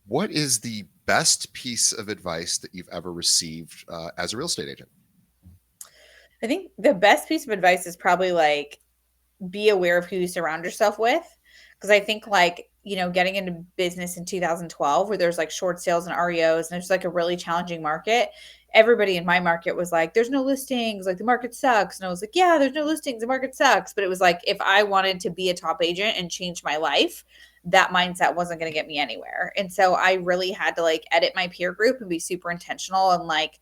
What is the best piece of advice that you've ever received as a real estate agent? I think the best piece of advice is probably like be aware of who you surround yourself with. Because I think, like, getting into business in 2012, where there's like short sales and REOs, and it's like a really challenging market. Everybody in my market was like, there's no listings, like the market sucks. And I was like, yeah, there's no listings, the market sucks. But it was like, if I wanted to be a top agent and change my life, that mindset wasn't going to get me anywhere. And so I really had to like edit my peer group and be super intentional. And like,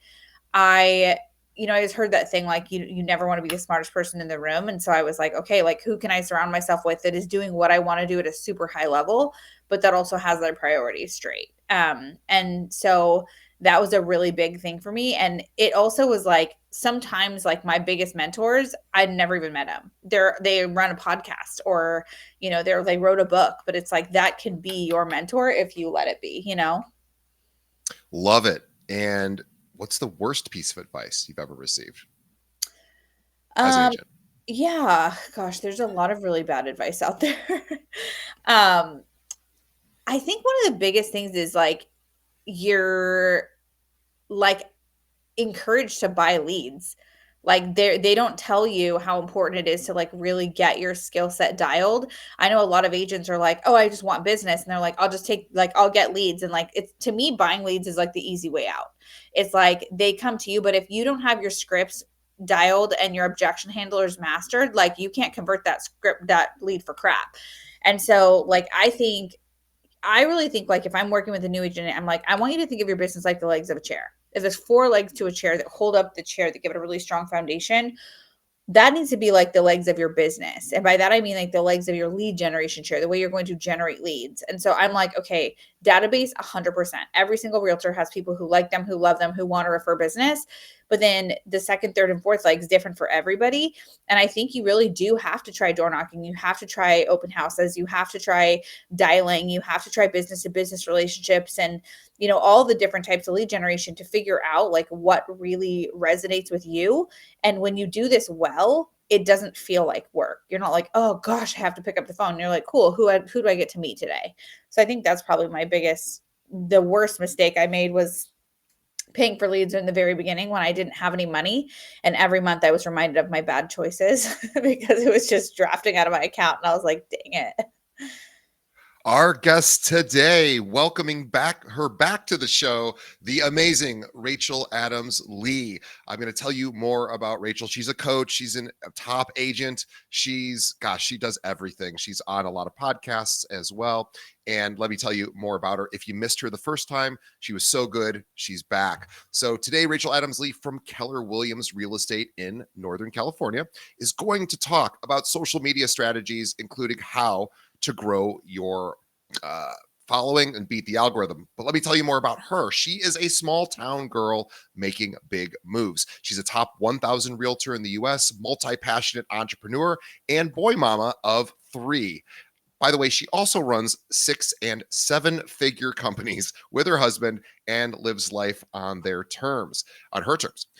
I I just heard that thing like you never want to be the smartest person in the room. And so I was like, okay, like who can I surround myself with that is doing what I want to do at a super high level, but that also has their priorities straight. And so that was a really big thing for me. And it also was like sometimes like my biggest mentors, I'd never even met them. They run a podcast or, they wrote a book, but it's like that can be your mentor if you let it be. Love it. And what's the worst piece of advice you've ever received as an Um, agent? yeah, gosh, there's a lot of really bad advice out there. um, I think one of the biggest things is like you're like encouraged to buy leads. Like they don't tell you how important it is to like really get your skill set dialed. I know a lot of agents are like, "Oh, I just want business." And they're like, I'll get leads." And like it's to me buying leads is like the easy way out. It's like they come to you, but if you don't have your scripts dialed and your objection handlers mastered, like you can't convert that lead for crap. And so like I really think like if I'm working with a new agent, I'm like, I want you to think of your business like the legs of a chair. If there's four legs to a chair that hold up the chair that give it a really strong foundation, that needs to be like the legs of your business. And by that, I mean like the legs of your lead generation chair, the way you're going to generate leads. And so I'm like, okay, database 100%. Every single realtor has people who like them, who love them, who want to refer business. But then the second, third, and fourth leg is different for everybody. And I think you really do have to try door knocking. You have to try open houses. You have to try dialing. You have to try business to business relationships and all the different types of lead generation to figure out like what really resonates with you. And when you do this well, it doesn't feel like work. You're not like, oh gosh, I have to pick up the phone. You're like, cool, who do I get to meet today? So I think that's probably the worst mistake I made was paying for leads in the very beginning when I didn't have any money. And every month I was reminded of my bad choices because it was just drafting out of my account. And I was like, dang it. Our guest today, welcoming back to the show, the amazing Rachel Adams Lee. I'm going to tell you more about Rachel. She's a coach. She's a top agent. She does everything. She's on a lot of podcasts as well. And let me tell you more about her. If you missed her the first time, she was so good. She's back. So today, Rachel Adams Lee from Keller Williams Real Estate in Northern California is going to talk about social media strategies, including how to grow your uh, following and beat the algorithm. But let me tell you more about her. She is a small town girl making big moves. She's a top 1,000 realtor in the US, multi passionate entrepreneur, and boy mama of three. By the way, she also runs 6 and 7 figure companies with her husband and lives life on her terms.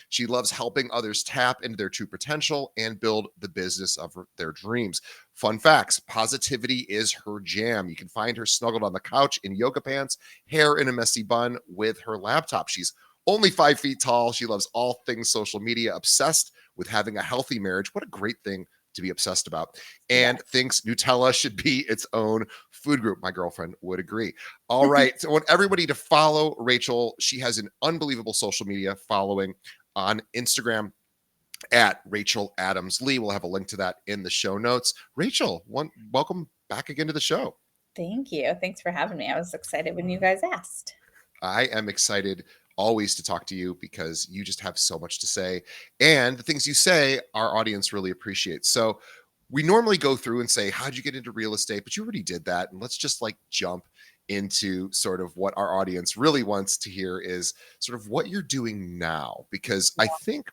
She loves helping others tap into their true potential and build the business of their dreams. Fun facts: positivity is her jam. You can find her snuggled on the couch in yoga pants, hair in a messy bun with her laptop. She's only 5 feet tall. She loves all things social media, obsessed with having a healthy marriage. What a great thing to be obsessed about, and Yes. thinks Nutella should be its own food group. My girlfriend would agree. All right. So I want everybody to follow Rachel. She has an unbelievable social media following on Instagram at Rachel Adams Lee. We'll have a link to that in the show notes. Rachel, welcome back again to the show. Thank you. Thanks for having me. I was excited when you guys asked. I am excited always to talk to you because you just have so much to say. And the things you say, our audience really appreciates. So we normally go through and say, how'd you get into real estate? But you already did that. And let's just like jump into sort of what our audience really wants to hear is sort of what you're doing now. Because I think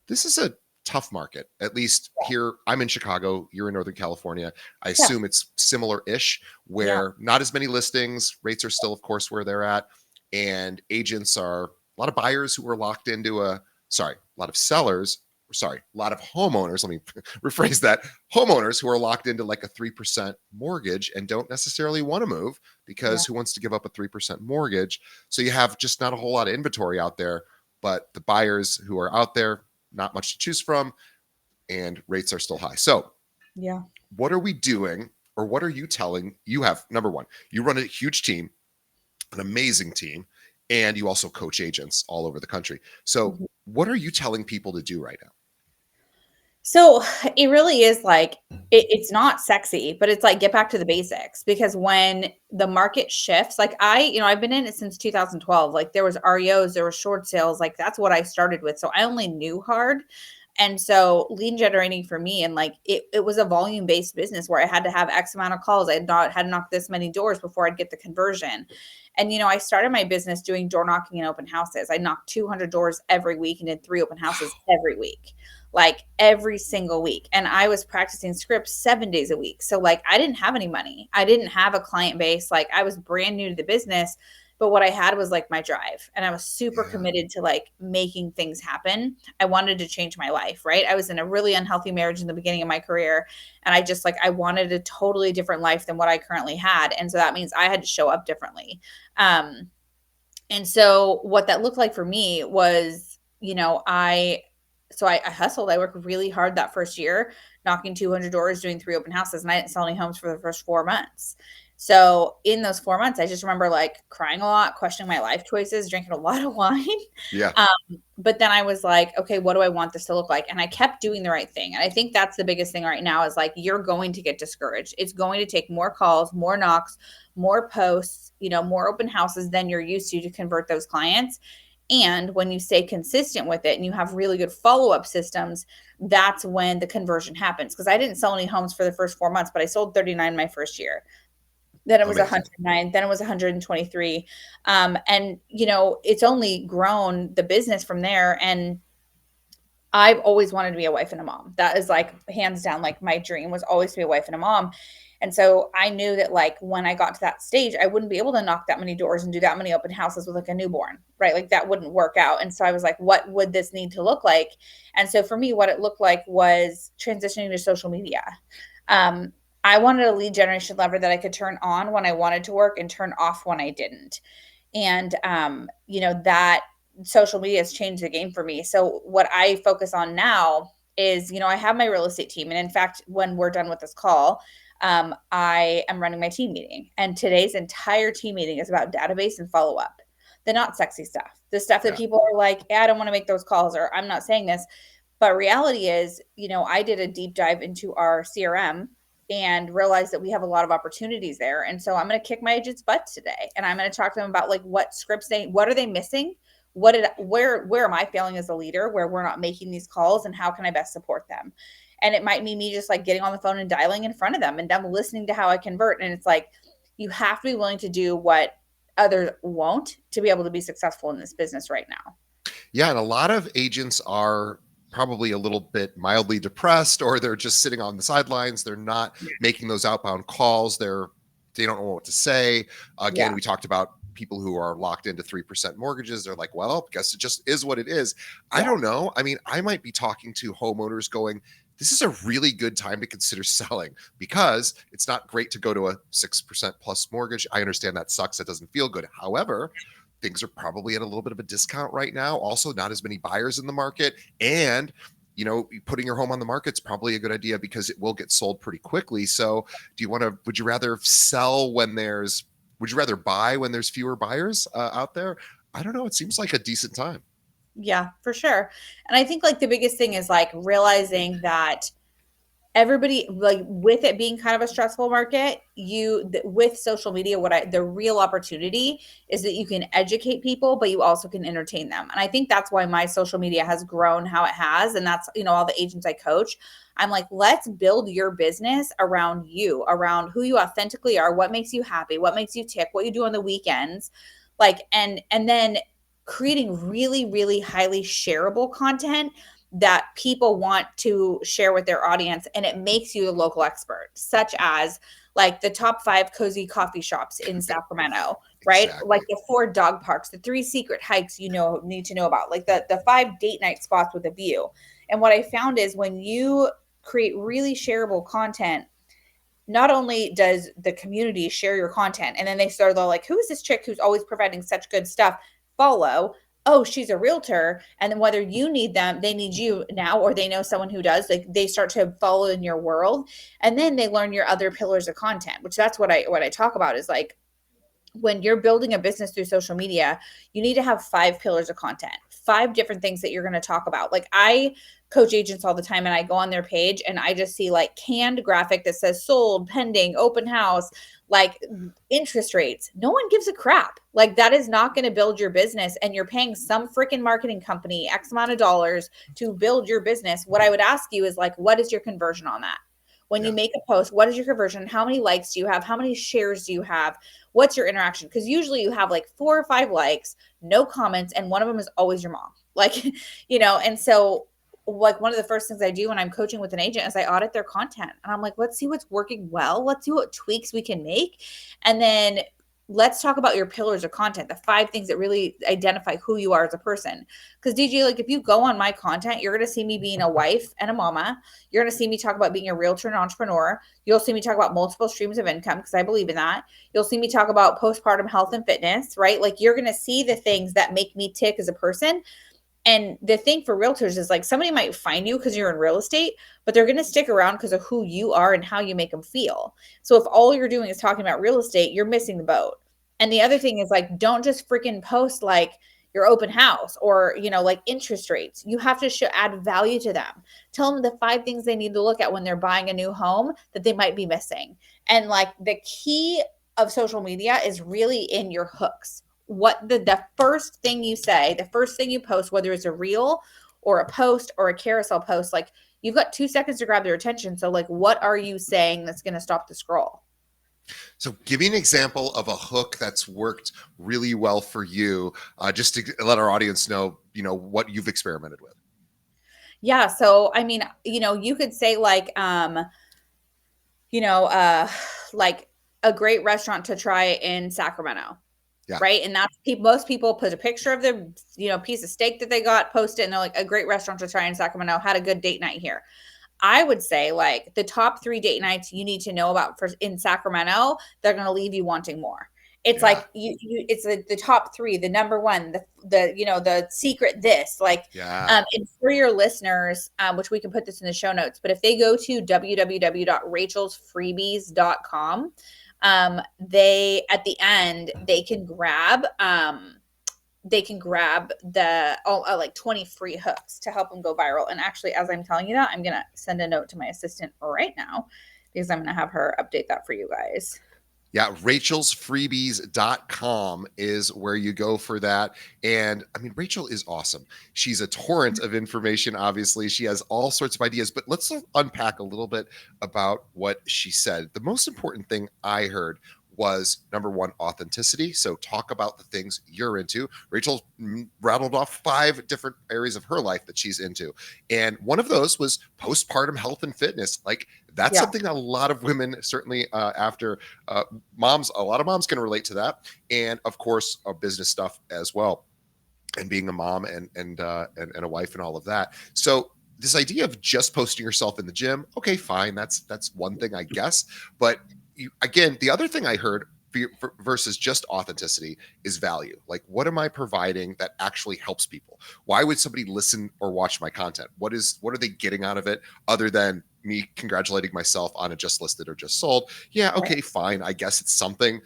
this is a tough market, at least here. I'm in Chicago, you're in Northern California. I Yeah. assume it's similar ish, Yeah. where not as many listings, rates are still, of course, where they're at. And agents are a lot of buyers who are locked into a lot of sellers sorry, a lot of homeowners, let me rephrase that, homeowners who are locked into like a 3% mortgage and don't necessarily want to move Yeah. because who wants to give up a 3% mortgage? So you have just not a whole lot of inventory out there, but the buyers who are out there, not much to choose from, and rates are still high. So, Yeah. what are we doing, or what are you telling? You have, number one, you run a huge team, an amazing team, and you also coach agents all over the country. So, Mhm. what are you telling people to do right now? So it really is like it's not sexy, but it's like get back to the basics because when the market shifts, like I've been in it since 2012. Like there was REOs, there were short sales, like that's what I started with. So I only knew hard. And so lead generating for me and like it was a volume based business where I had to have X amount of calls. I had to knock this many doors before I'd get the conversion. And I started my business doing door knocking and open houses. I knocked 200 doors every week and did 3 open houses every week, like every single week. And I was practicing scripts 7 days a week. So like I didn't have any money. I didn't have a client base. Like I was brand new to the business, but what I had was like my drive and I was super Yeah. committed to like making things happen. I wanted to change my life, right? I was in a really unhealthy marriage in the beginning of my career and I wanted a totally different life than what I currently had. And so that means I had to show up differently. Um and so what that looked like for me was, I hustled. I worked really hard that first year, knocking 200 doors, doing 3 open houses, and I didn't sell any homes for the first 4 months. So in those 4 months, I just remember like crying a lot, questioning my life choices, drinking a lot of wine. Yeah. But then I was like, okay, what do I want this to look like? And I kept doing the right thing. And I think that's the biggest thing right now is like, you're going to get discouraged. It's going to take more calls, more knocks, more posts, more open houses than you're used to convert those clients. And when you stay consistent with it and you have really good follow up systems, that's when the conversion happens. Because I didn't sell any homes for the first 4 months, but I sold 39 my first year. Then it was Amazing. 109, then it was 123. And it's only grown the business from there. And I've always wanted to be a wife and a mom. That is like hands down, like my dream was always to be a wife and a mom. And so I knew that like when I got to that stage, I wouldn't be able to knock that many doors and do that many open houses with like a newborn, right? Like that wouldn't work out. And so I was like, what would this need to look like? And so for me, what it looked like was transitioning to social media. Um, I wanted a lead generation lever that I could turn on when I wanted to work and turn off when I didn't. And that social media has changed the game for me. So what I focus on now is, I have my real estate team. And in fact, when we're done with this call, I am running my team meeting. And today's entire team meeting is about database and follow up. The not sexy stuff, the stuff that Yeah. people are like, yeah, I don't want to make those calls, or I'm not saying this. But reality is, I did a deep dive into our CRM and realized that we have a lot of opportunities there. And so I'm going to kick my agents' butts today. And I'm going to talk to them about like what scripts what are they missing? Where am I failing as a leader where we're not making these calls, and how can I best support them? And it might mean me just like getting on the phone and dialing in front of them and them listening to how I convert. And it's like, you have to be willing to do what others won't to be able to be successful in this business right now. Yeah. And a lot of agents are probably a little bit mildly depressed, or they're just sitting on the sidelines. They're not making those outbound calls. They don't know what to say. Again, Yeah. we talked about people who are locked into 3% mortgages. They're like, well, I guess it just is what it is. I Yeah. don't know. I mean, I might be talking to homeowners going, this is a really good time to consider selling because it's not great to go to a 6% plus mortgage. I understand that sucks. That doesn't feel good. However, things are probably at a little bit of a discount right now. Also, not as many buyers in the market. And putting your home on the market is probably a good idea because it will get sold pretty quickly. So, would you rather would you rather buy when there's fewer buyers out there? I don't know. It seems like a decent time. Yeah, for sure. And I think like the biggest thing is like realizing that everybody, like with it being kind of a stressful market, with social media, the real opportunity is that you can educate people, but you also can entertain them. And I think that's why my social media has grown how it has. And that's, all the agents I coach, I'm like, let's build your business around you, around who you authentically are, what makes you happy, what makes you tick, what you do on the weekends. Like, and then creating really, really highly shareable content that people want to share with their audience, and it makes you a local expert, such as like the top 5 cozy coffee shops in Sacramento, right? Like Exactly. the 4 dog parks, the 3 secret hikes need to know about, like the 5 date night spots with a view. And what I found is when you create really shareable content, not only does the community share your content and then they start like, who is this chick who's always providing such good stuff? Follow. Oh, she's a realtor. And then whether you need them, they need you now, or they know someone who does, like they start to follow in your world. And then they learn your other pillars of content, which that's what I talk about is like when you're building a business through social media, you need to have 5 pillars of content, 5 different things that you're going to talk about. Like I coach agents all the time and I go on their page and I just see like canned graphic that says sold, pending, open house, like interest rates. No one gives a crap. Like that is not going to build your business, and you're paying some freaking marketing company X amount of dollars to build your business. What I would ask you is like, what is your conversion on that? When Yeah. you make a post, what is your conversion? How many likes do you have? How many shares do you have? What's your interaction? Because usually you have like 4 or 5 likes, no comments, and one of them is always your mom. Like, and so like one of the first things I do when I'm coaching with an agent is I audit their content. And I'm like, let's see what's working well. Let's see what tweaks we can make. And then let's talk about your pillars of content, the 5 things that really identify who you are as a person. Because DJ, like if you go on my content, you're going to see me being a wife and a mama. You're going to see me talk about being a realtor and entrepreneur. You'll see me talk about multiple streams of income because I believe in that. You'll see me talk about postpartum health and fitness, right? Like you're going to see the things that make me tick as a person. And the thing for realtors is like somebody might find you because you're in real estate, but they're going to stick around because of who you are and how you make them feel. So if all you're doing is talking about real estate, you're missing the boat. And the other thing is like, don't just freaking post like your open house or, like interest rates. You have to add value to them. Tell them the 5 things they need to look at when they're buying a new home that they might be missing. And like the key of social media is really in your hooks. What the first thing you say, the first thing you post, whether it's a reel or a post or a carousel post, like you've got 2 seconds to grab their attention. So like, what are you saying that's going to stop the scroll? So give me an example of a hook that's worked really well for you, just to let our audience know, what you've experimented with. Yeah. So, I mean, you could say like, you know, uh, like a great restaurant to try in Sacramento. Yeah. Right. And that's most people put a picture of the, piece of steak that they got, post it, and they're like, a great restaurant to try in Sacramento, had a good date night here. I would say like the top 3 date nights you need to know about for in Sacramento, they're going to leave you wanting more. It's Yeah. like it's the top 3, the number one, the secret, this like, Yeah. and for your listeners, which we can put this in the show notes, but if they go to www.rachelsfreebies.com, they at the end they can grab the like 20 free hooks to help them go viral. And actually, as I'm telling you that, I'm gonna send a note to my assistant right now because I'm gonna have her update that for you guys. Yeah, rachelsfreebies.com is where you go for that. And I mean, Rachel is awesome. She's a torrent of information, obviously. She has all sorts of ideas, but let's unpack a little bit about what she said. The most important thing I heard was number one, authenticity. So talk about the things you're into. Rachel rattled off 5 different areas of her life that she's into. And one of those was postpartum health and fitness. Like that's Yeah. something a lot of women, certainly after moms, a lot of moms can relate to that. And of course, business stuff as well. And being a mom and a wife and all of that. So this idea of just posting yourself in the gym, okay, fine. That's one thing, I guess. But again, the other thing I heard versus just authenticity is value. Like, what am I providing that actually helps people? Why would somebody listen or watch my content? What are they getting out of it other than me congratulating myself on a just listed or just sold? Yeah, okay, fine. I guess it's something.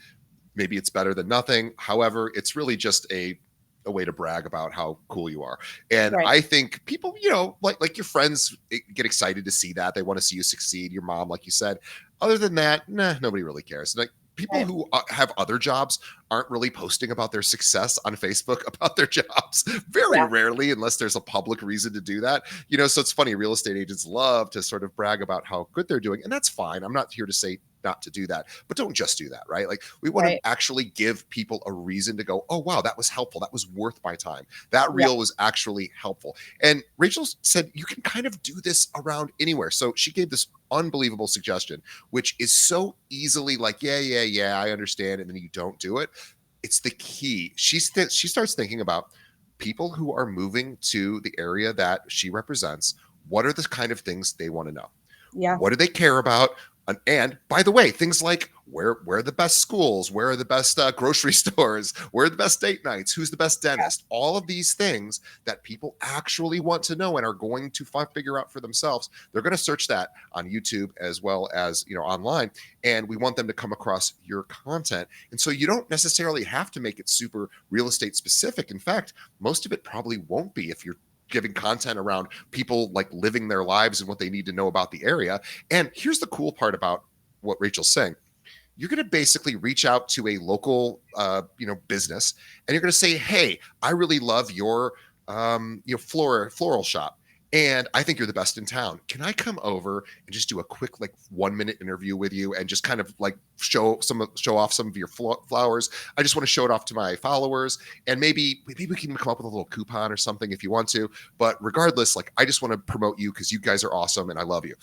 Maybe it's better than nothing. However, it's really just a way to brag about how cool you are. And Right. I think people, like your friends get excited to see that. They want to see you succeed. Your mom, like you said. Other than that, nah, nobody really cares. Like people Right. who have other jobs aren't really posting about their success on Facebook about their jobs very Yeah. rarely, unless there's a public reason to do that. So it's funny. Real estate agents love to sort of brag about how good they're doing. And that's fine. I'm not here to say not to do that, but don't just do that, right? Like we want to Right. actually give people a reason to go, oh, wow, that was helpful. That was worth my time. That Yeah. reel was actually helpful. And Rachel said, you can kind of do this around anywhere. So she gave this unbelievable suggestion, which is so easily like, yeah, I understand. And then you don't do it. It's the key. She starts thinking about people who are moving to the area that she represents what are the kind of things they want to know? Yeah. What do they care about? And by the way, things like where are the best schools, where are the best grocery stores, where are the best date nights, who's the best dentist, all of these things that people actually want to know and are going to figure out for themselves. They're going to search that on YouTube as well as online, and we want them to come across your content. And so you don't necessarily have to make it super real estate specific. In fact, most of it probably won't be if you're giving content around people like living their lives and what they need to know about the area. And here's the cool part about what Rachel's saying. You're going to basically reach out to a local business, and you're going to say, hey, I really love your floral shop, and I think you're the best in town. Can I come over and just do a quick like 1 minute interview with you and just kind of like show off some of your flowers? I just want to show it off to my followers, and maybe we can come up with a little coupon or something if you want to. But regardless, like I just want to promote you because you guys are awesome and I love you.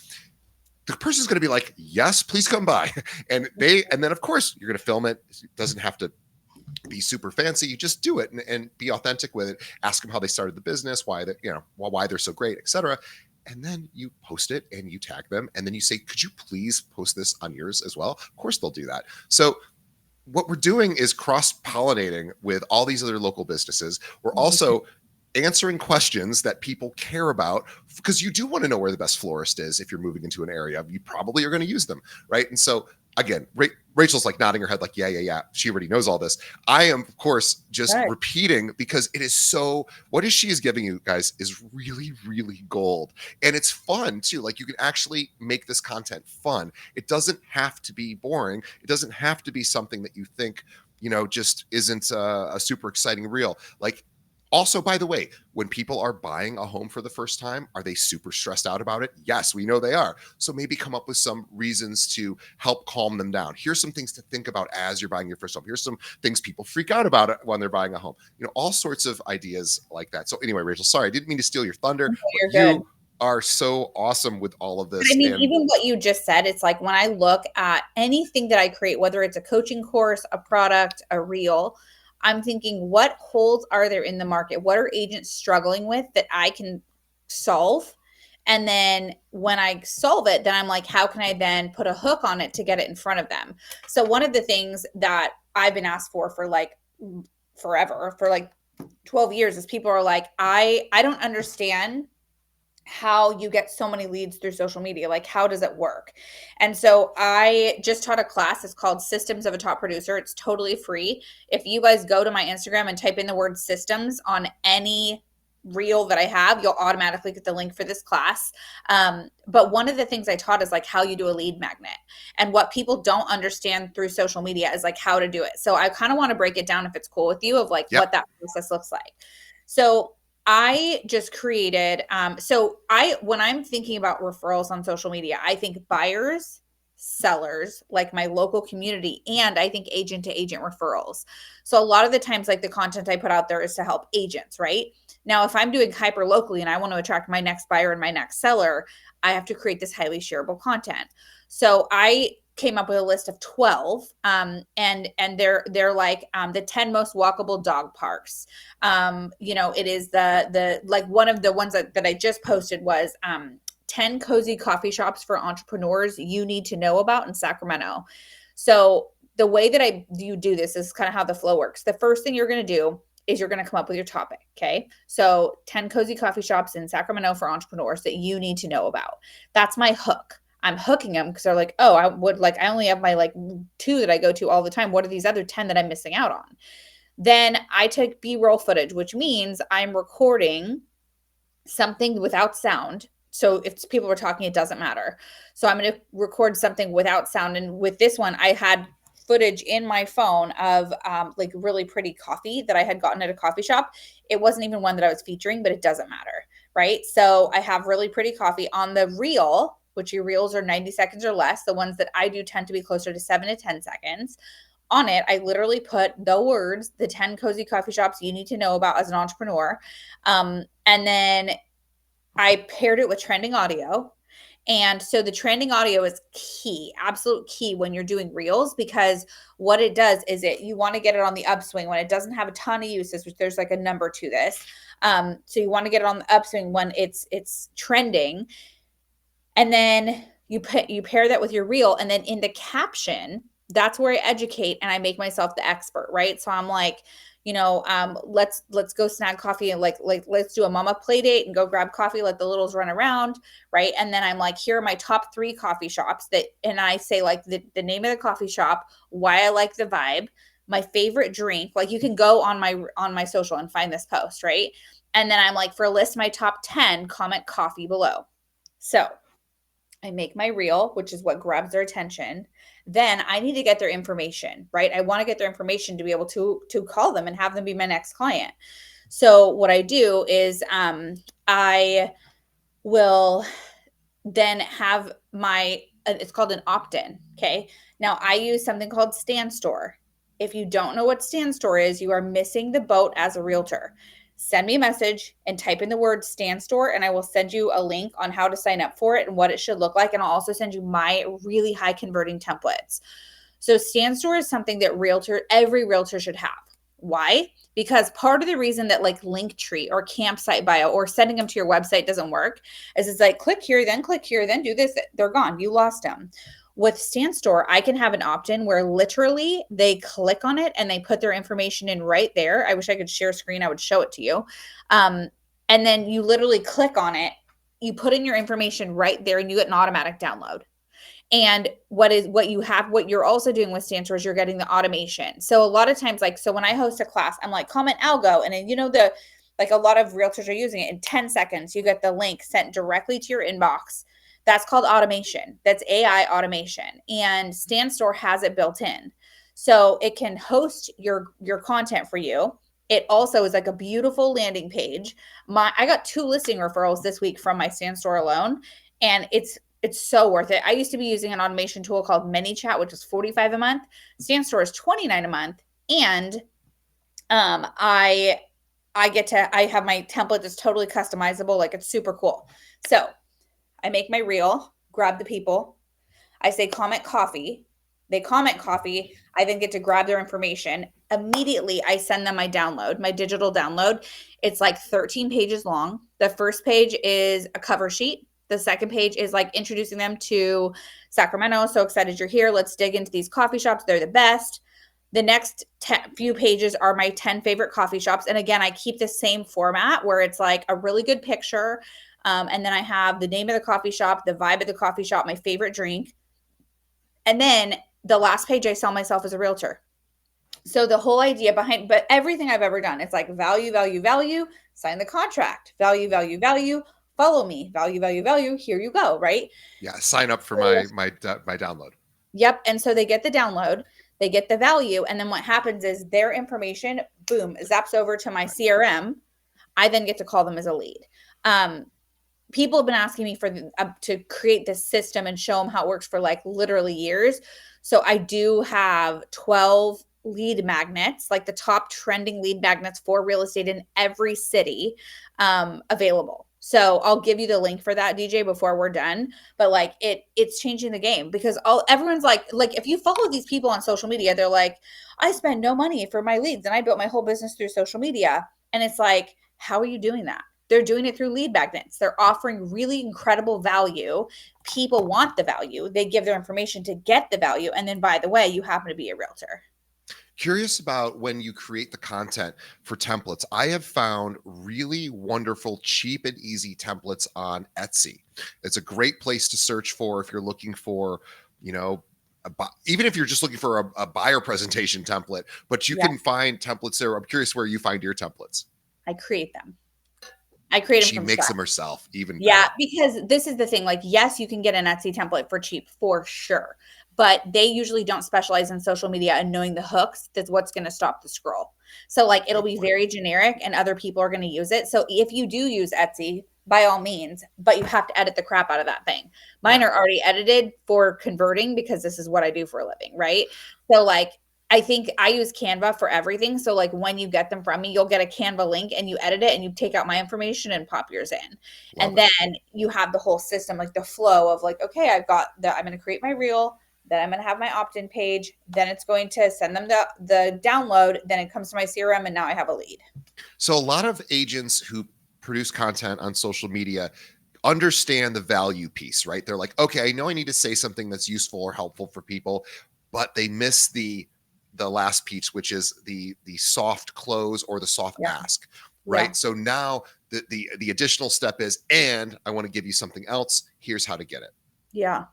The person's going to be like, yes, please come by. And then of course you're going to film it. It doesn't have to be super fancy. You just do it and be authentic with it. Ask them how they started the business, why they're so great, etc. And then you post it and you tag them. And then you say, could you please post this on yours as well? Of course they'll do that. So what we're doing is cross-pollinating with all these other local businesses. We're also answering questions that people care about, because you do want to know where the best florist is. If you're moving into an area, you probably are going to use them, right? And so again, Rachel's like nodding her head like, yeah. She already knows all this. I am, of course, just repeating because it is so, what she is giving you guys is really, really gold. And it's fun too. Like you can actually make this content fun. It doesn't have to be boring. It doesn't have to be something that you think, just isn't a super exciting reel. Like, also, by the way, when people are buying a home for the first time, are they super stressed out about it? Yes, we know they are. So maybe come up with some reasons to help calm them down. Here's some things to think about as you're buying your first home. Here's some things people freak out about when they're buying a home. All sorts of ideas like that. So anyway, Rachel, sorry, I didn't mean to steal your thunder. No, you're you good. are so awesome with all of this. I mean, even what you just said, it's like when I look at anything that I create, whether it's a coaching course, a product, a reel, I'm thinking, what holes are there in the market? What are agents struggling with that I can solve? And then when I solve it, then I'm like, how can I then put a hook on it to get it in front of them? So one of the things that I've been asked for like forever, for like 12 years, is people are like, I don't understand how you get so many leads through social media. Like, how does it work? And so I just taught a class. It's called Systems of a Top Producer. It's totally free. If you guys go to my Instagram and type in the word systems on any reel that I have, you'll automatically get the link for this class. But one of the things I taught is like how you do a lead magnet, and what people don't understand through social media is like how to do it. So I kind of want to break it down, if it's cool with you, of like what that process looks like. So I just created, when I'm thinking about referrals on social media, I think buyers, sellers, like my local community, and I think agent to agent referrals. So a lot of the times, like the content I put out there is to help agents, right? Now, if I'm doing hyper locally and I want to attract my next buyer and my next seller, I have to create this highly shareable content. So I came up with a list of 12, and they're like the 10 most walkable dog parks. It is the like one of the ones that I just posted was 10 cozy coffee shops for entrepreneurs you need to know about in Sacramento. So the way that you do this is kind of how the flow works. The first thing you're going to do is you're going to come up with your topic. Okay. So 10 cozy coffee shops in Sacramento for entrepreneurs that you need to know about. That's my hook. I'm hooking them because they're like, oh, I only have my like 2 that I go to all the time. What are these other 10 that I'm missing out on? Then I take B-roll footage, which means I'm recording something without sound. So if people were talking, it doesn't matter. So I'm going to record something without sound. And with this one, I had footage in my phone of like really pretty coffee that I had gotten at a coffee shop. It wasn't even one that I was featuring, but it doesn't matter, right? So I have really pretty coffee on the reel, which your reels are 90 seconds or less. The ones that I do tend to be closer to 7 to 10 seconds. On it, I literally put the words, the 10 cozy coffee shops you need to know about as an entrepreneur. And then I paired it with trending audio. And so the trending audio is key, absolute key when you're doing reels, because what it does is you want to get it on the upswing when it doesn't have a ton of uses, which there's like a number to this. So you want to get it on the upswing when it's trending. And then you pair that with your reel, and then in the caption, that's where I educate and I make myself the expert, right? So I'm like, let's go snag coffee, and like let's do a mama play date and go grab coffee, let the littles run around, right? And then I'm like, here are my top 3 coffee shops that, and I say like the name of the coffee shop, why I like the vibe, my favorite drink. Like you can go on my social and find this post, right? And then I'm like, for a list my top 10, comment coffee below. So I make my reel, which is what grabs their attention. Then I need to get their information, right? I want to get their information to be able to call them and have them be my next client. So what I do is I will then have my it's called an opt-in. Okay. Now I use something called Stand Store. If you don't know what Stand Store is, you are missing the boat as a realtor. Send me a message and type in the word Stand Store, and I will send you a link on how to sign up for it and what it should look like. And I'll also send you my really high converting templates. So Stand Store is something that every realtor should have. Why? Because part of the reason that like Linktree or Campsite Bio or sending them to your website doesn't work is it's like click here, then do this. They're gone. You lost them. With Stand Store, I can have an opt-in where literally they click on it and they put their information in right there. I wish I could share screen. I would show it to you. And then you literally click on it. You put in your information right there and you get an automatic download. And what you're also doing with Stand Store is you're getting the automation. So a lot of times, like, so when I host a class, I'm like, comment algo. And then, like a lot of realtors are using it in 10 seconds. You get the link sent directly to your inbox. That's called automation. That's AI automation. And Stand Store has it built in. So it can host your content for you. It also is like a beautiful landing page. I got 2 listing referrals this week from my Stand Store alone. And it's so worth it. I used to be using an automation tool called ManyChat, which is $45 a month. Stand Store is $29 a month. And I have my template that's totally customizable. Like it's super cool. So I make my reel, grab the people. I say comment coffee. They comment coffee. I then get to grab their information. Immediately, I send them my download, my digital download. It's like 13 pages long. The first page is a cover sheet. The second page is like introducing them to Sacramento. So excited you're here. Let's dig into these coffee shops. They're the best. The next few pages are my 10 favorite coffee shops. And again, I keep the same format where it's like a really good picture. And then I have the name of the coffee shop, the vibe of the coffee shop, my favorite drink. And then the last page, I sell myself as a realtor. So the whole idea behind, but everything I've ever done, it's like value, value, value, sign the contract, value, value, value, follow me, value, value, value, here you go, right? Yeah, sign up for my download. Yep. And so they get the download, they get the value, and then what happens is their information, boom, zaps over to my CRM. I then get to call them as a lead. People have been asking me to create this system and show them how it works for like literally years. So I do have 12 lead magnets, like the top trending lead magnets for real estate in every city, available. So I'll give you the link for that, DJ, before we're done. But like it's changing the game because everyone's like if you follow these people on social media, they're like, I spend no money for my leads and I built my whole business through social media. And it's like, how are you doing that? They're doing it through lead magnets. They're offering really incredible value. People want the value. They give their information to get the value. And then, by the way, you happen to be a realtor. Curious about when you create the content for templates. I have found really wonderful, cheap and easy templates on Etsy. It's a great place to search for if you're looking for, even if you're just looking for a buyer presentation template, but you can find templates there. I'm curious where you find your templates. I create them. I create them she from makes scratch. them herself, even Yeah, better. because this is the thing. Like, yes, you can get an Etsy template for cheap for sure, but they usually don't specialize in social media and knowing the hooks. That's what's going to stop the scroll. So, like, it'll be very generic, and other people are going to use it. So, if you do use Etsy, by all means, but you have to edit the crap out of that thing. Mine are already edited for converting because this is what I do for a living, right? So, like, I think I use Canva for everything. So like when you get them from me, you'll get a Canva link and you edit it and you take out my information and pop yours in. Love And it. then you have the whole system, like the flow of like, okay, I've got the, I'm going to create my reel, then I'm going to have my opt-in page, then it's going to send them the download, then it comes to my CRM and now I have a lead. So a lot of agents who produce content on social media understand the value piece, right? They're like, okay, I know I need to say something that's useful or helpful for people, but they miss the last piece, which is the soft close or the soft Yeah. ask, Yeah. right? So now the additional step is, and I want to give you something else. Here's how to get it. Yeah.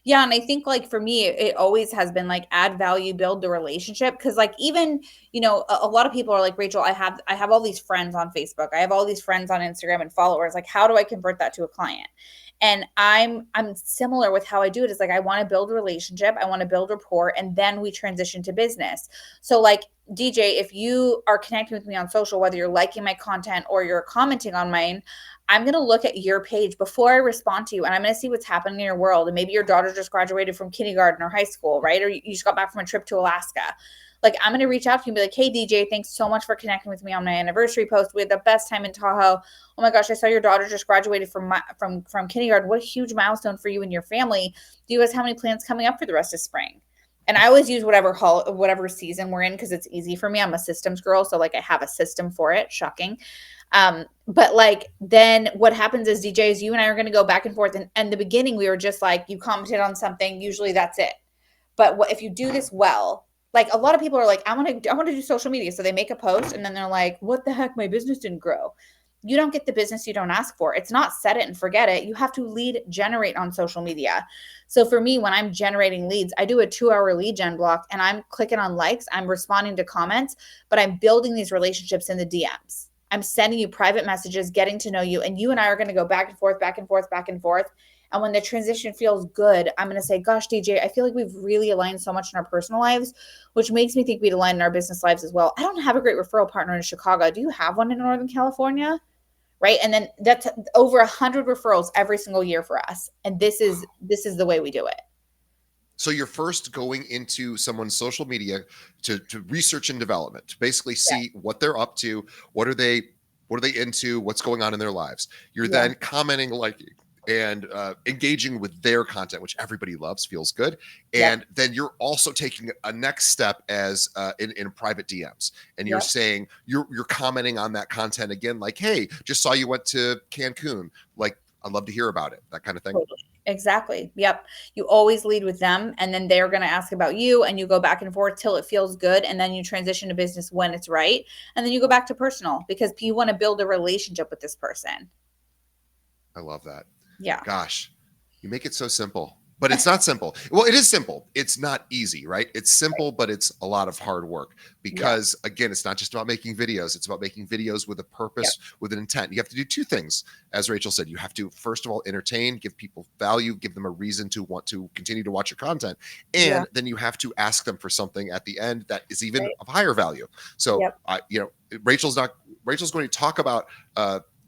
Yeah, and I think like for me, it always has been like add value, build the relationship. Cause like even, a lot of people are like, Rachel, I have all these friends on Facebook. I have all these friends on Instagram and followers. Like, how do I convert that to a client? And I'm similar with how I do it. Is like I want to build a relationship, I want to build rapport, and then we transition to business. So like DJ, if you are connecting with me on social, whether you're liking my content or you're commenting on mine, I'm going to look at your page before I respond to you, and I'm going to see what's happening in your world. And maybe your daughter just graduated from kindergarten or high school, right? Or you just got back from a trip to Alaska. Like, I'm going to reach out to you and be like, hey, DJ, thanks so much for connecting with me on my anniversary post. We had the best time in Tahoe. Oh my gosh, I saw your daughter just graduated from kindergarten. What a huge milestone for you and your family. Do you guys have any plans coming up for the rest of spring? And I always use whatever season we're in because it's easy for me. I'm a systems girl, so like I have a system for it. Shocking. But like then what happens is DJ is you and I are going to go back and forth. And in the beginning, we were just like, you commented on something. Usually that's it. But if you do this well, like a lot of people are like, I want to do social media. So they make a post and then they're like, what the heck? My business didn't grow. You don't get the business you don't ask for. It's not set it and forget it. You have to lead generate on social media. So for me, when I'm generating leads, I do a 2-hour lead gen block and I'm clicking on likes, I'm responding to comments, but I'm building these relationships in the DMs. I'm sending you private messages, getting to know you, and you and I are going to go back and forth, back and forth, back and forth. And when the transition feels good, I'm going to say, gosh, DJ, I feel like we've really aligned so much in our personal lives, which makes me think we'd align in our business lives as well. I don't have a great referral partner in Chicago. Do you have one in Northern California? Right. And then that's over 100 referrals every single year for us. And this is the way we do it. So you're first going into someone's social media to research and development, to basically Yeah. see what they're up to, what are they into, what's going on in their lives. You're Yeah. then commenting, liking, and engaging with their content, which everybody loves, feels good. Yep. And then you're also taking a next step as in private DMs, and you're Yep. saying you're commenting on that content again, like, hey, just saw you went to Cancun, like I'd love to hear about it, that kind of thing. Totally. Exactly. Yep. You always lead with them and then they're going to ask about you and you go back and forth till it feels good. And then you transition to business when it's right. And then you go back to personal because you want to build a relationship with this person. I love that. Yeah. Gosh, you make it so simple, but it's not simple. Well, it is simple. It's not easy, right? It's simple, but it's a lot of hard work Yep. because, again, it's not just about making videos. It's about making videos with a Yep. purpose, with an intent. You have to do two things. As Rachel said, you have to, first of all, entertain, give people value, give them a reason to want to continue to watch your content. Yeah. And then you have to ask them for something at the end that is even Right. of higher value. So, Yep. Rachel's going to talk about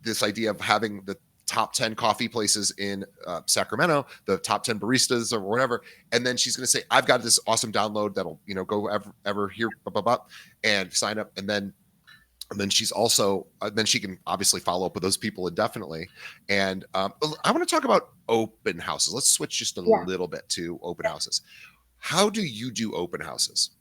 this idea of having the top 10 coffee places in Sacramento, the top 10 baristas or whatever. And then she's going to say, I've got this awesome download that'll, go ever here, blah, blah, blah, and sign up. And then she's also, then she can obviously follow up with those people indefinitely. And I want to talk about open houses. Let's switch just a Yeah. little bit to open houses. How do you do open houses?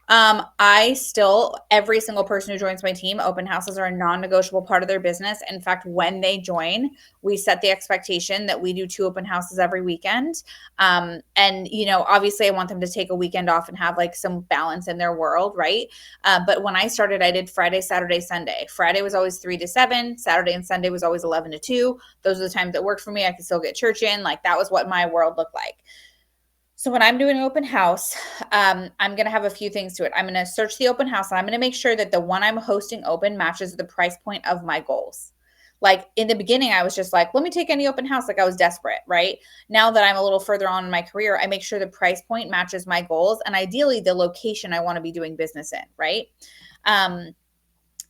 I still, every single person who joins my team, open houses are a non-negotiable part of their business. In fact, when they join, we set the expectation that we do 2 open houses every weekend. And, obviously I want them to take a weekend off and have like some balance in their world. Right. But when I started, I did Friday, Saturday, Sunday. Friday was always 3 to 7. Saturday and Sunday was always 11 to 2. Those are the times that worked for me. I could still get church in. Like that was what my world looked like. So when I'm doing an open house, I'm going to have a few things to it. I'm going to search the open house and I'm going to make sure that the one I'm hosting open matches the price point of my goals. Like in the beginning, I was just like, let me take any open house. Like I was desperate, right? Now that I'm a little further on in my career, I make sure the price point matches my goals and ideally the location I want to be doing business in, right? Um,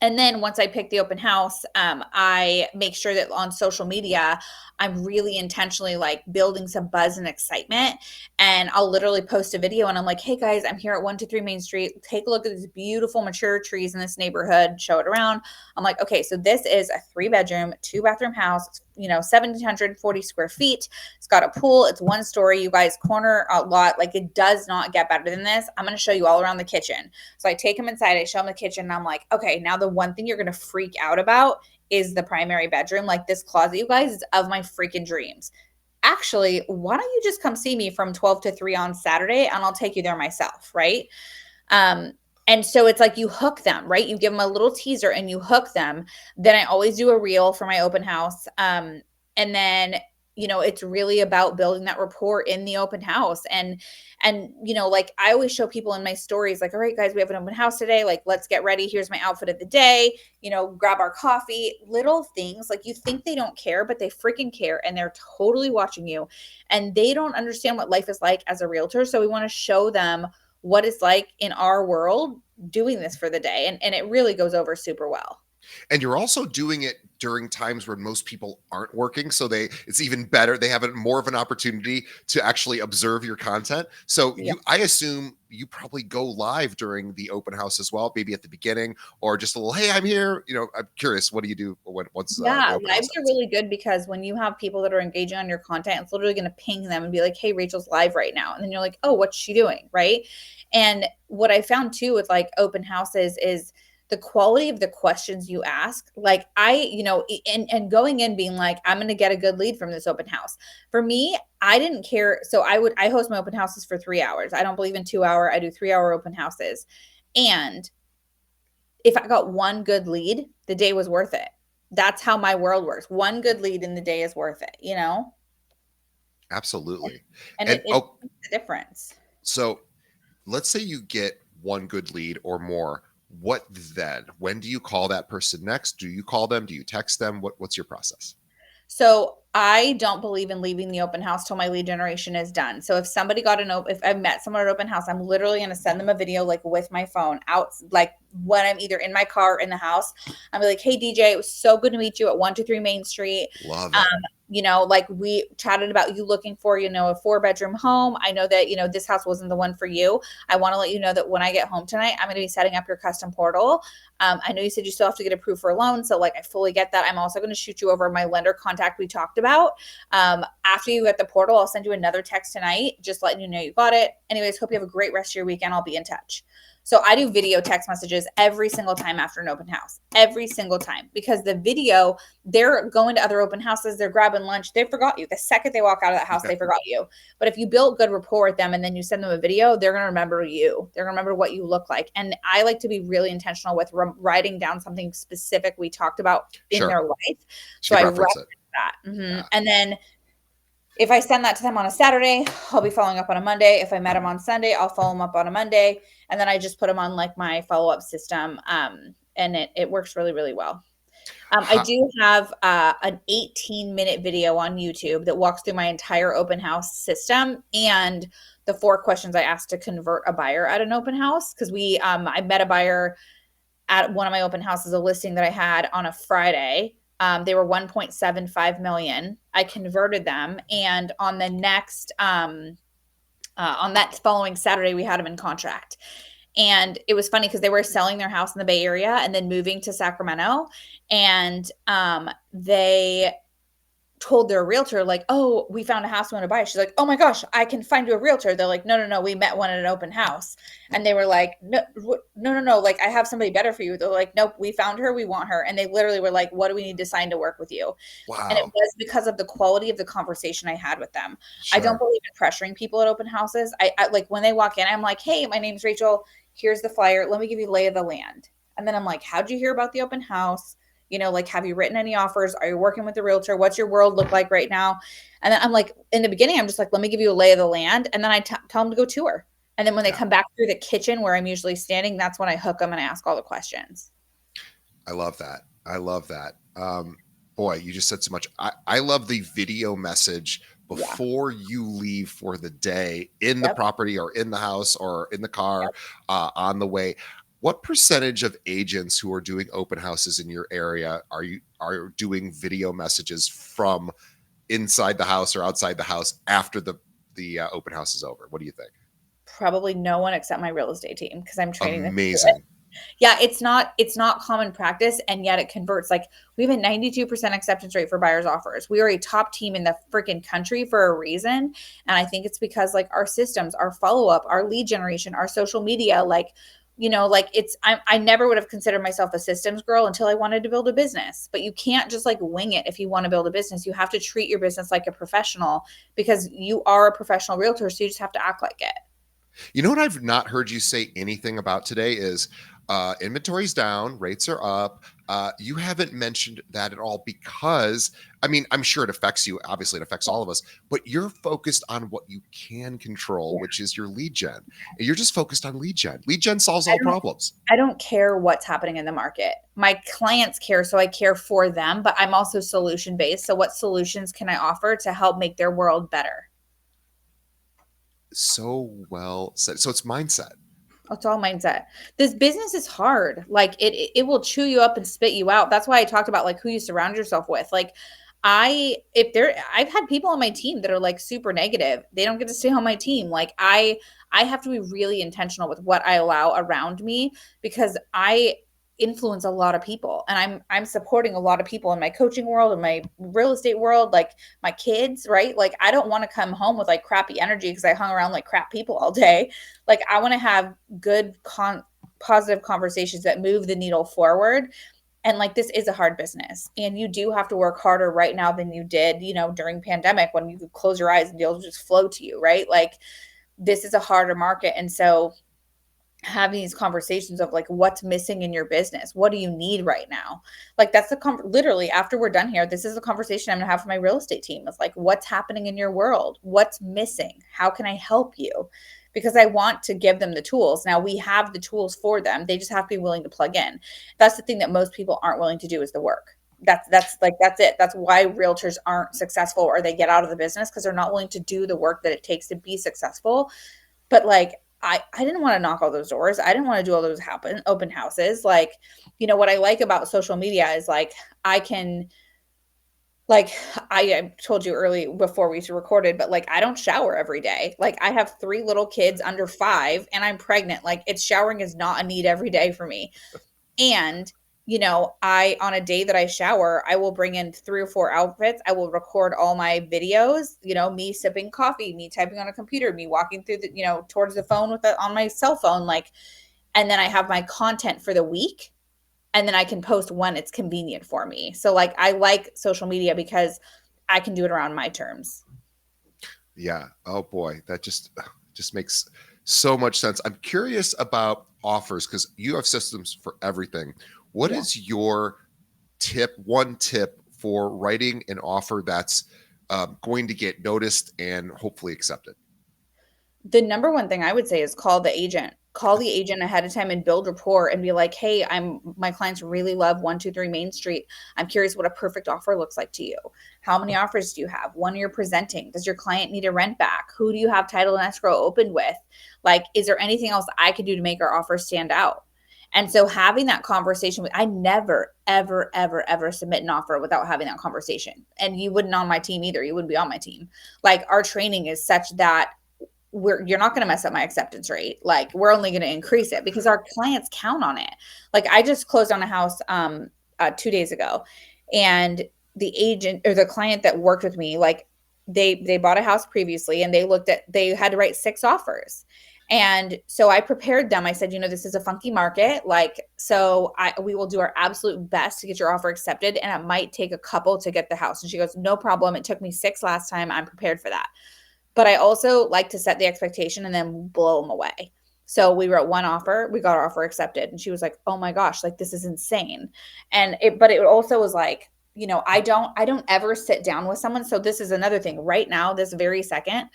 And then once I pick the open house, I make sure that on social media, I'm really intentionally like building some buzz and excitement. And I'll literally post a video and I'm like, hey guys, I'm here at 123 Main Street. Take a look at these beautiful mature trees in this neighborhood, show it around. I'm like, okay, so this is a 3 bedroom, 2 bathroom house. It's, 1,740 square feet. It's got a pool. It's 1 story. You guys, corner a lot. Like, it does not get better than this. I'm going to show you all around the kitchen. So I take them inside, I show them the kitchen, and I'm like, okay, now the one thing you're going to freak out about is the primary bedroom. Like, this closet, you guys, is of my freaking dreams. Actually, why don't you just come see me from 12 to 3 on Saturday and I'll take you there myself, right? Um, and so it's like you hook them, right? You give them a little teaser and you hook them. Then I always do a reel for my open house. And then, it's really about building that rapport in the open house. And, like I always show people in my stories, like, all right, guys, we have an open house today. Like, let's get ready. Here's my outfit of the day, grab our coffee, little things like you think they don't care, but they freaking care. And they're totally watching you and they don't understand what life is like as a realtor. So we want to show them what it's like in our world doing this for the day. And it really goes over super well. And you're also doing it during times where most people aren't working. So it's even better. They have more of an opportunity to actually observe your content. So Yeah. I assume you probably go live during the open house as well, maybe at the beginning or just a little, hey, I'm here. I'm curious, what do you do once the Yeah, open house lives are ends? really good because when you have people that are engaging on your content, it's literally going to ping them and be like, hey, Rachel's live right now. And then you're like, oh, what's she doing? Right. And what I found too with like open houses is the quality of the questions you ask. Like and going in being like, I'm going to get a good lead from this open house. For me, I didn't care. So I host my open houses for 3 hours. I don't believe in 2 hour. I do 3 hour open houses. And if I got one good lead, the day was worth it. That's how my world works. One good lead in the day is worth it, Absolutely. And And it makes a difference. so let's say you get one good lead or more. What then? When do you call that person next? Do you call them? Do you text them? What's your process? So I don't believe in leaving the open house till my lead generation is done. So if I've met someone at open house, I'm literally going to send them a video like with my phone out, like when I'm either in my car or in the house. I'm like, hey DJ, it was so good to meet you at 123 Main Street. Love Um, it. like we chatted about you looking for, a 4 bedroom home. I know that, this house wasn't the one for you. I want to let you know that when I get home tonight, I'm going to be setting up your custom portal. I know you said you still have to get approved for a loan. So like, I fully get that. I'm also going to shoot you over my lender contact we talked about. After you get the portal, I'll send you another text tonight, just letting you know you got it. Anyways, hope you have a great rest of your weekend. I'll be in touch. So I do video text messages every single time after an open house, every single time, because the video, they're going to other open houses, they're grabbing lunch, they forgot you. The second they walk out of that house, they forgot you. But if you build good rapport with them and then you send them a video, they're going to remember you. They're going to remember what you look like. And I like to be really intentional with writing down something specific we talked about in Sure. their life. She So I reference reference it. that. Yeah. And then if I send that to them on a Saturday, I'll be following up on a Monday. If I met them on Sunday, I'll follow them up on a Monday. And then I just put them on like my follow-up system. And it works really, really well. I do have an 18-minute video on YouTube that walks through my entire open house system and the 4 questions I asked to convert a buyer at an open house. Because I met a buyer at one of my open houses, a listing that I had on a Friday. They were 1.75 million. I converted them, and on that following Saturday, we had them in contract. And it was funny because they were selling their house in the Bay Area and then moving to Sacramento, and they told their realtor like, oh, we found a house we want to buy. She's like, oh my gosh, I can find you a realtor. They're like, no, we met one at an open house. And they were like, no, like I have somebody better for you. They're like, nope, we found her, we want her. And they literally were like, what do we need to sign to work with you? And it Wow. was because of the quality of the conversation I had with them. I don't Sure. believe in pressuring people at open houses. I like when they walk in, I'm like, hey, my name's Rachel, here's the flyer, let me give you lay of the land. And then I'm like, how'd you hear about the open house? Like, have you written any offers? Are you working with the realtor? What's your world look like right now? And then I'm like, in the beginning, I'm just like, let me give you a lay of the land. And then I tell them to go tour. And then when they Yeah. come back through the kitchen where I'm usually standing, that's when I hook them and ask all the questions. I love that. I love that. Boy, you just said so much. I love the video message Yeah. before you leave for the day in the Yep. property or in the house or in the car on the way. What percentage of agents who are doing open houses in your area are doing video messages from inside the house or outside the house after the open house is over? What do you think? Probably no one except my real estate team because I'm training them to do it. Amazing. Yeah, it's not common practice, and yet it converts. Like, we have a 92% acceptance rate for buyers offers. We are a top team in the freaking country for a reason. And I think it's because like our systems, our follow-up, our lead generation, our social media, like, like I never would have considered myself a systems girl until I wanted to build a business. But you can't just like wing it if you want to build a business. You have to treat your business like a professional because you are a professional realtor, so you just have to act like it. You know what I've not heard you say anything about today is inventory's down, rates are up. You haven't mentioned that at all because, I mean, I'm sure it affects you. Obviously, it affects all of us, but you're focused on what you can control, Yeah. which is your lead gen. And you're just focused on lead gen. Lead gen solves I all don't problems. I don't care what's happening in the market. My clients care, so I care for them, but I'm also solution based. So what solutions can I offer to help make their world better? So well said. So it's mindset. It's all mindset. This business is hard. Like it will chew you up and spit you out. That's why I talked about like who you surround yourself with. Like I've had people on my team that are like super negative. They don't get to stay on my team. Like I have to be really intentional with what I allow around me because I influence a lot of people and I'm supporting a lot of people in my coaching world, in my real estate world, like my kids, right? Like I don't want to come home with like crappy energy because I hung around like crap people all day. Like I want to have good positive conversations that move the needle forward. And like this is a hard business and you do have to work harder right now than you did, during pandemic when you could close your eyes and deals just flow to you, right? Like this is a harder market. And so having these conversations of like what's missing in your business, what do you need right now, like that's literally after we're done here, this is a conversation I'm going to have for my real estate team. It's like what's happening in your world, what's missing, how can I help you, because I want to give them the tools. Now we have the tools for them, they just have to be willing to plug in. That's the thing that most people aren't willing to do, is the work. That's it. That's why realtors aren't successful or they get out of the business, because they're not willing to do the work that it takes to be successful. But like I didn't want to knock all those doors. I didn't want to do all those open houses. Like, what I like about social media is like I can, like I told you early before we recorded, but like I don't shower every day. Like I have three little kids under 5 and I'm pregnant. Like showering is not a need every day for me. And, I, on a day that I shower, I will bring in 3 or 4 outfits. I will record all my videos, me sipping coffee, me typing on a computer, me walking through towards the phone on my cell phone. Like, and then I have my content for the week and then I can post when it's convenient for me. So like, I like social media because I can do it around my terms. Yeah. Oh boy, that just makes so much sense. I'm curious about offers because you have systems for everything. What Yeah. is your one tip for writing an offer that's going to get noticed and hopefully accepted? The number one thing I would say is call the agent. Call the agent ahead of time and build rapport and be like, "Hey, my clients really love 123 Main Street. I'm curious what a perfect offer looks like to you. How many offers do you have? When you're presenting, does your client need a rent back? Who do you have title and escrow open with? Like, is there anything else I could do to make our offer stand out?" And so having that conversation I never, ever, ever, ever submit an offer without having that conversation. And you wouldn't on my team either. You wouldn't be on my team. Like our training is such that you're not going to mess up my acceptance rate. Like we're only going to increase it because our clients count on it. Like I just closed on a house 2 days ago, and the agent or the client that worked with me, like they bought a house previously and they had to write 6 offers. And so I prepared them. I said, this is a funky market. Like, so we will do our absolute best to get your offer accepted. And it might take a couple to get the house. And she goes, no problem. It took me 6 last time. I'm prepared for that. But I also like to set the expectation and then blow them away. So we wrote 1 offer, we got our offer accepted. And she was like, oh my gosh, like this is insane. But it also was like, I don't ever sit down with someone. So this is another thing right now, this very second,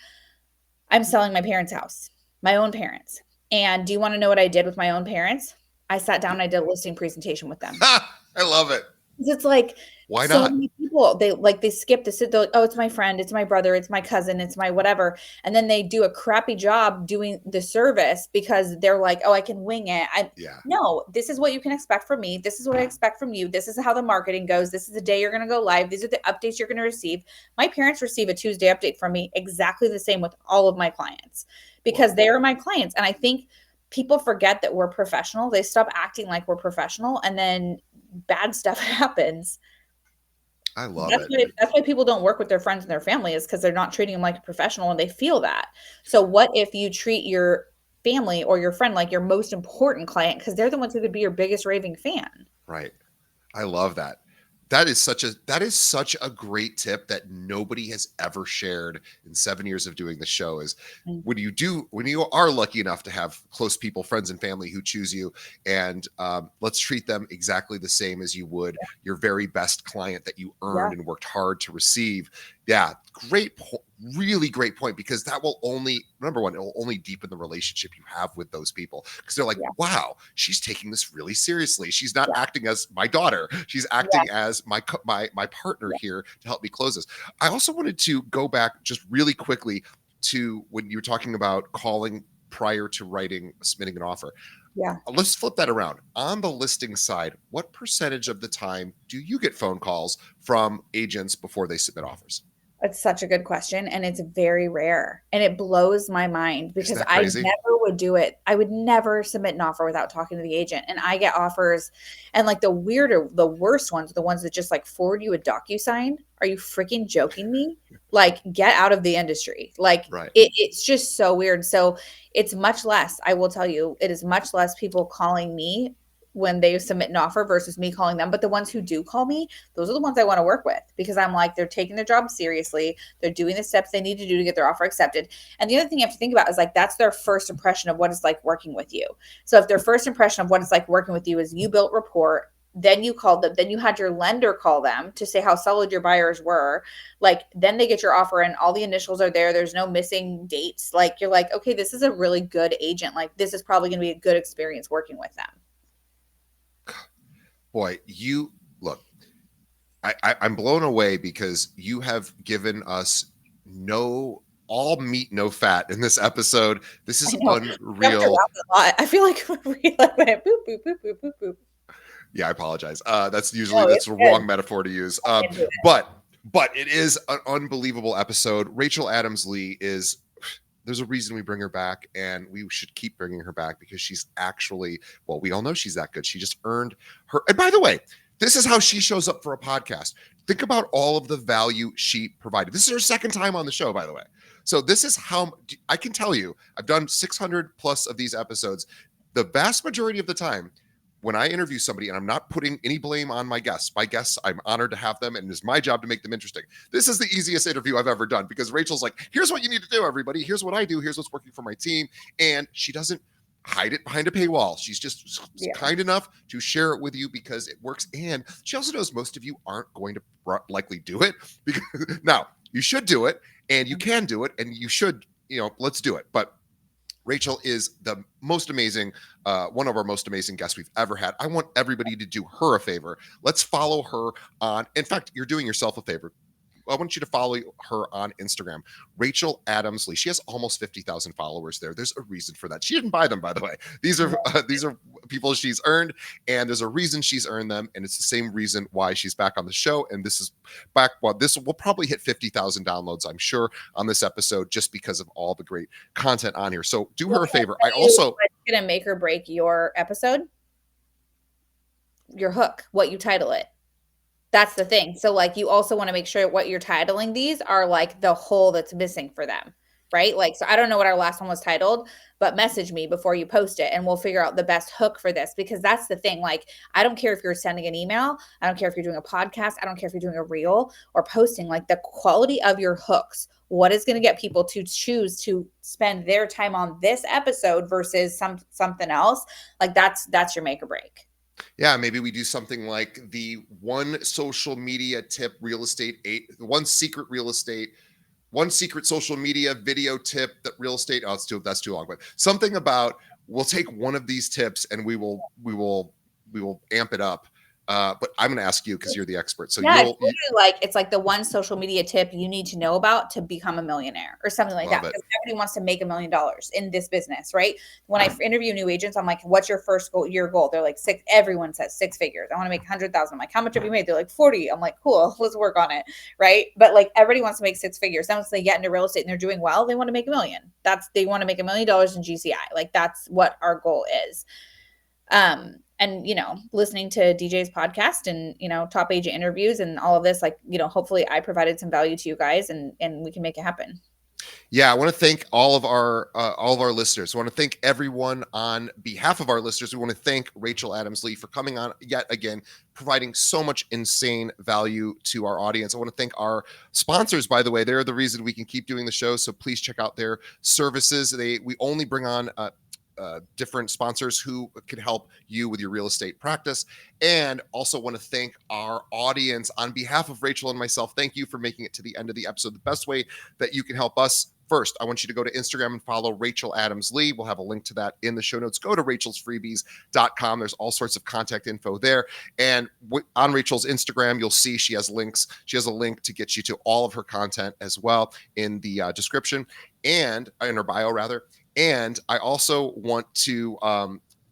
I'm selling my parents' house, my own parents. And do you want to know what I did with my own parents? I sat down and I did a listing presentation with them. I love it. It's like Why So not? many people, they skip the sit, they're like, "Oh, it's my friend, it's my brother, it's my cousin, it's my whatever," and then they do a crappy job doing the service because they're like, "Oh, I can wing it." I Yeah. No, this is what you can expect from me. This is what I expect from you. This is how the marketing goes. This is the day you're gonna go live. These are the updates you're gonna receive. My parents receive a Tuesday update from me exactly the same with all of my clients because Whoa. they are my clients. And I think people forget that we're professional. They stop acting like we're professional, and then bad stuff happens. I love That's it. why that's why people don't work with their friends and their family is because they're not treating them like a professional and they feel that. So what if you treat your family or your friend like your most important client because they're the ones who could be your biggest raving fan. Right. I love that. That is such a great tip that nobody has ever shared in 7 years of doing the show. Is Mm. when you are lucky enough to have close people, friends, and family who choose you, and let's treat them exactly the same as you would your very best client that you Yeah, earned and worked hard to receive. Yeah, really great point, because that will only, number one, it will only deepen the relationship you have with those people, because they're like, yeah, wow, she's taking this really seriously. She's not yeah, acting as my daughter. She's yeah, acting as my partner yeah, here to help me close this. I also wanted to go back just really quickly to when you were talking about calling prior to submitting an offer. yeah. Let's flip that around. On the listing side, what percentage of the time do you get phone calls from agents before they submit offers? It's such a good question, and it's very rare, and it blows my mind Isn't because that I crazy? never would do it. I would never submit an offer without talking to the agent, and I get offers, and like the worst ones are the ones that just like forward you a DocuSign. Are you freaking joking me? Like, get out of the industry. Like, Right. it's just so weird. So it's much less. I will tell you, it is much less people calling me when they submit an offer versus me calling them. But the ones who do call me, those are the ones I want to work with because I'm like, they're taking their job seriously. They're doing the steps they need to do to get their offer accepted. And the other thing you have to think about is like, that's their first impression of what it's like working with you. So if their first impression of what it's like working with you is you built rapport, then you called them, then you had your lender call them to say how solid your buyers were, like then they get your offer and all the initials are there, there's no missing dates, like you're like, okay, this is a really good agent, like this is probably going to be a good experience working with them. Boy, you look, I'm blown away because you have given us no all meat, no fat in this episode. This I is know. Jumped around unreal. a lot. I feel like we like went boop, boop, boop, boop, boop, boop. Yeah, I apologize. No, That's it's the good. wrong metaphor to use. I'm into it. But it is an unbelievable episode. Rachel Adams Lee is. There's a reason we bring her back, and we should keep bringing her back because she's actually, well, we all know she's that good. She just earned her. And by the way, this is how she shows up for a podcast. Think about all of the value she provided. This is her second time on the show, by the way. So this is how I can tell you, I've done 600 plus of these episodes. The vast majority of the time, when I interview somebody, and I'm not putting any blame on my guests, I'm honored to have them, and it's my job to make them interesting. This is the easiest interview I've ever done because Rachel's like, here's what you need to do, everybody. Here's what I do. Here's what's working for my team. And she doesn't hide it behind a paywall. She's just Yeah. kind enough to share it with you because it works. And she also knows most of you aren't going to likely do it. Because now you should do it, and you can do it, and you should, let's do it. But Rachel is the most amazing, one of our most amazing guests we've ever had. I want everybody to do her a favor. Let's follow her on. In fact, you're doing yourself a favor. I want you to follow her on Instagram, Rachel Adams Lee. She has almost 50,000 followers there. There's a reason for that. She didn't buy them, by the way. These are people she's earned, and there's a reason she's earned them, and it's the same reason why she's back on the show. And this is back. Well, this will probably hit 50,000 downloads, I'm sure, on this episode, just because of all the great content on here. So do her a favor. I also What's gonna make or break your episode? Your hook, what you title it. That's the thing. So like you also want to make sure what you're titling these are like the hole that's missing for them, right? Like, so I don't know what our last one was titled, but message me before you post it and we'll figure out the best hook for this, because that's the thing. Like, I don't care if you're sending an email, I don't care if you're doing a podcast, I don't care if you're doing a reel or posting, like the quality of your hooks, what is going to get people to choose to spend their time on this episode versus something else. Like that's your make or break. Yeah, maybe we do something like the one social media tip real estate eight, one secret social media video tip that real estate. Oh, that's too long, but something about we'll take one of these tips and we will amp it up But I'm going to ask you because you're the expert. So Yeah, it's you'll literally like it's like the one social media tip you need to know about to become a millionaire or something like that. love it. Because everybody wants to make $1 million in this business, right? When I interview new agents, I'm like, "What's your first goal? Your goal?" They're like six. Everyone says six figures. I want to make 100,000. I'm like, "How much have you made?" They're like 40. I'm like, "Cool, let's work on it." Right? But like everybody wants to make six figures. Then once they get into real estate and they're doing well, they want to make a million. They want to make $1 million in GCI. Like that's what our goal is. And listening to DJ's podcast and top agent interviews and all of this, like hopefully I provided some value to you guys, and we can make it happen. Yeah, I want to thank all of our listeners. I want to thank everyone on behalf of our listeners. We want to thank Rachel Adams Lee for coming on yet again, providing so much insane value to our audience. I want to thank our sponsors, by the way. They're the reason we can keep doing the show. So please check out their services. We only bring on different sponsors who can help you with your real estate practice. And also want to thank our audience on behalf of Rachel and myself. Thank you for making it to the end of the episode. The best way that you can help us, first, I want you to go to Instagram and follow Rachel Adams Lee. We'll have a link to that in the show notes. Go to rachelsfreebies.com. There's all sorts of contact info there. And on Rachel's Instagram, you'll see she has links. She has a link to get you to all of her content as well in the description and in her bio, rather. And I also want to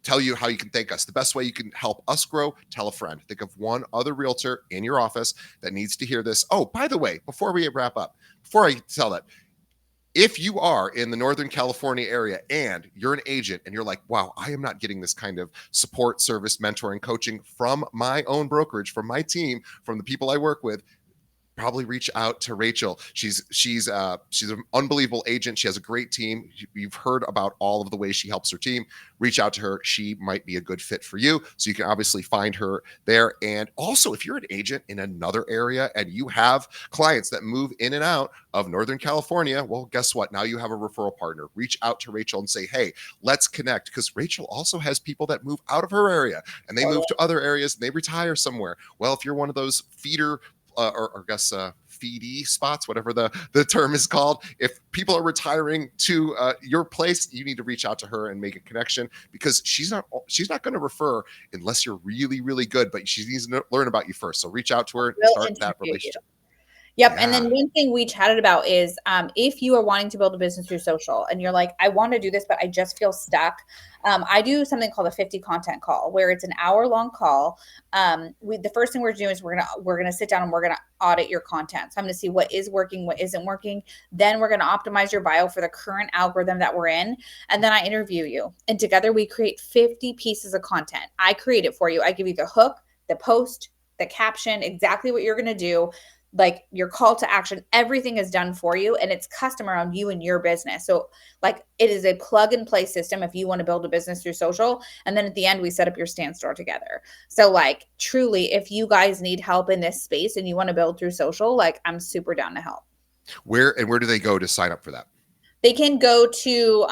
tell you how you can thank us. The best way you can help us grow, tell a friend. Think of one other realtor in your office that needs to hear this. Oh, by the way, before we wrap up, before I tell that, if you are in the Northern California area and you're an agent and you're like, wow, I am not getting this kind of support, service, mentoring, coaching from my own brokerage, from my team, from the people I work with, probably reach out to Rachel. She's an unbelievable agent. She has a great team. You've heard about all of the ways she helps her team. Reach out to her. She might be a good fit for you. So you can obviously find her there. And also, if you're an agent in another area and you have clients that move in and out of Northern California, well, guess what? Now you have a referral partner. Reach out to Rachel and say, hey, let's connect, because Rachel also has people that move out of her area and they move to other areas and they retire somewhere. Well, if you're one of those feeder or I guess feedee spots, whatever the term is called. If people are retiring to your place, you need to reach out to her and make a connection, because she's not going to refer unless you're really, really good, but she needs to learn about you first. So reach out to her and start that relationship. Yep. Yeah. And then one thing we chatted about is if you are wanting to build a business through social and you're like, I want to do this, but I just feel stuck. I do something called a 50 content call, where it's an hour-long call. The first thing we're doing is we're gonna sit down and we're gonna audit your content. So I'm gonna see what is working, what isn't working. Then we're gonna optimize your bio for the current algorithm that we're in. And then I interview you. And together we create 50 pieces of content. I create it for you. I give you the hook, the post, the caption, exactly what you're gonna do, like your call to action. Everything is done for you, and it's custom around you and your business. So like it is a plug and play system if you want to build a business through social. And then at the end, we set up your stand store together. So like truly, if you guys need help in this space and you want to build through social, like I'm super down to help. Where do they go to sign up for that? They can go to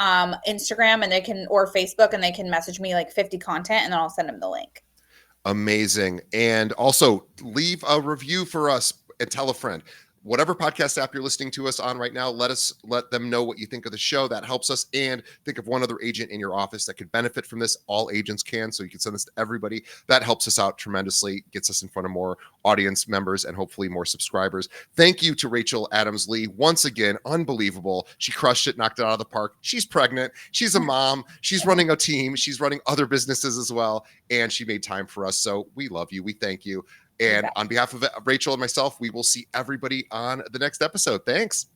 Instagram or Facebook, and they can message me like 50 content, and then I'll send them the link. Amazing. And also leave a review for us and tell a friend. Whatever podcast app you're listening to us on right now, let them know what you think of the show. That helps us. And think of one other agent in your office that could benefit from this. All agents can, so you can send this to everybody. That helps us out tremendously, gets us in front of more audience members and hopefully more subscribers. Thank you to Rachel Adams Lee. Once again, unbelievable. She crushed it, knocked it out of the park. She's pregnant. She's a mom. She's running a team. She's running other businesses as well. And she made time for us. So we love you. We thank you. And on behalf of Rachel and myself, we will see everybody on the next episode. Thanks.